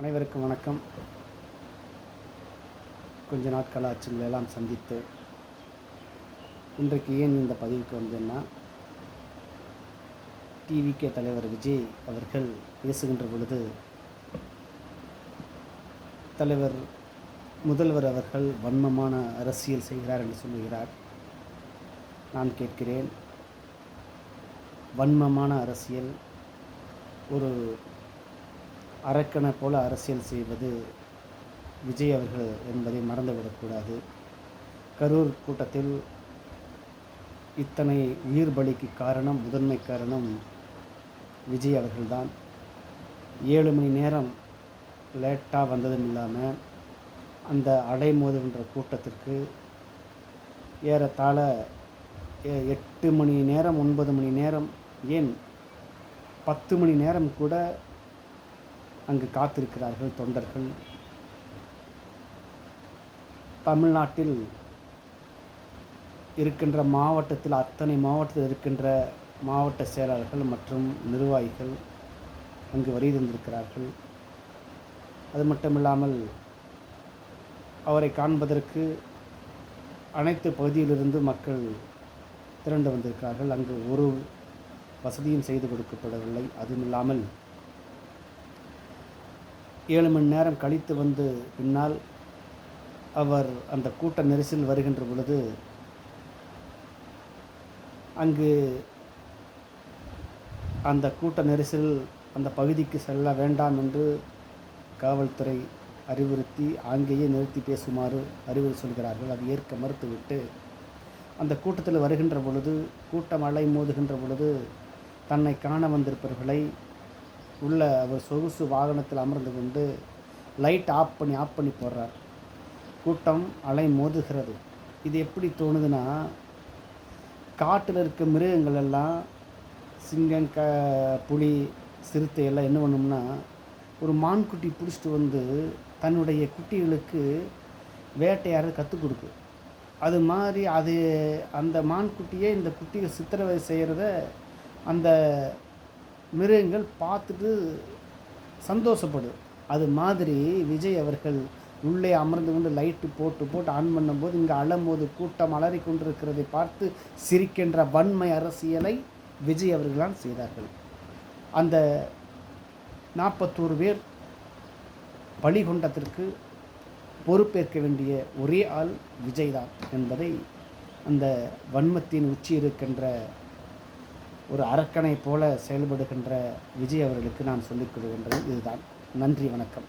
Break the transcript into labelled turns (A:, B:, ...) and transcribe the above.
A: அனைவருக்கும் வணக்கம். கொஞ்ச நாட்கள் ஆச்சுங்களை எல்லாம் சந்தித்து இன்றைக்கு ஏன் இந்த பதிவுக்கு வந்தேன்னா, டிவிகே தலைவர் விஜய் அவர்கள் பேசுகின்ற பொழுது முதல்வர் அவர்கள் வன்மமான அரசியல் செய்கிறார் என்று சொல்லுகிறார். நான் கேட்கிறேன், வன்மமான அரசியல், ஒரு அரக்கனை போல அரசியல் செய்வது விஜய் அவர்கள் என்பதை மறந்துவிடக்கூடாது. கரூர் கூட்டத்தில் இத்தனை உயிர் பலிக்கு முதன்மை காரணம் விஜய் அவர்கள்தான். 7 மணி நேரம் லேட்டாக வந்ததும் இல்லாமல் அந்த அடைமோதுகின்ற கூட்டத்திற்கு ஏறத்தாழ 8 மணி நேரம் 9 மணி நேரம், ஏன் 10 மணி நேரம் கூட அங்கு காத்திருக்கிறார்கள் தொண்டர்கள். தமிழ்நாட்டில் இருக்கின்ற அத்தனை மாவட்டத்தில் இருக்கின்ற மாவட்ட செயலாளர்கள் மற்றும் நிர்வாகிகள் அங்கு வருகை தந்திருக்கிறார்கள். அது மட்டுமில்லாமல் அவரை காண்பதற்கு அனைத்து பகுதியிலிருந்து மக்கள் திரண்டு வந்திருக்கிறார்கள். அங்கு ஒரு வசதியும் செய்து கொடுக்கப்படவில்லை. அதுவும் இல்லாமல் 7 மணி நேரம் கழித்து வந்து பின்னால் அவர் அந்த கூட்ட நெரிசல் வருகின்ற பொழுது அங்கு அந்த கூட்ட நெரிசல் அந்த பகுதிக்கு செல்ல வேண்டாம் என்று காவல்துறை அறிவுறுத்தி அங்கேயே நிறுத்தி பேசுமாறு அறிவுரை சொல்கிறார்கள். அது ஏற்க மறுத்துவிட்டு அந்த கூட்டத்தில் வருகின்ற பொழுது, கூட்டம் அலை மோதுகின்ற பொழுது தன்னை காண வந்திருப்பவர்களை உள்ள அவர் சொகுசு வாகனத்தில் அமர்ந்து கொண்டு லைட் ஆஃப் பண்ணி போடுறார். கூட்டம் அலை மோதுகிறது. இது எப்படி தோணுதுன்னா, காட்டில் இருக்க மிருகங்கள் எல்லாம் சிங்கம், புலி, சிறுத்தை எல்லாம் என்ன பண்ணும்னா, ஒரு மான்குட்டி பிடிச்சிட்டு வந்து தன்னுடைய குட்டிகளுக்கு வேட்டையாட கற்றுக் கொடுக்கு. அது மாதிரி அந்த மான்குட்டியே இந்த குட்டிகள் சித்திரவதை செய்கிறத அந்த மிருகங்கள் பார்த்துட்டு சந்தோஷப்படும். அது மாதிரி விஜய் அவர்கள் உள்ளே அமர்ந்து கொண்டு லைட்டு போட்டு ஆன் பண்ணும்போது இங்கே அலம்போது கூட்டம் அலறி கொண்டிருக்கிறதை பார்த்து சிரிக்கின்ற வன்மை அரசியலை விஜய் அவர்களால் செய்தார்கள். அந்த 41 பேர் பலி கொண்டதற்கு பொறுப்பேற்க வேண்டிய ஒரே ஆள் விஜய் தான் என்பதை அந்த வன்மத்தின் உச்சி இருக்கின்ற ஒரு அரக்கனை போல செயல்படுகின்ற விஜய் அவர்களுக்கு நான் சொல்லிக் கொள்கின்றது இதுதான். நன்றி, வணக்கம்.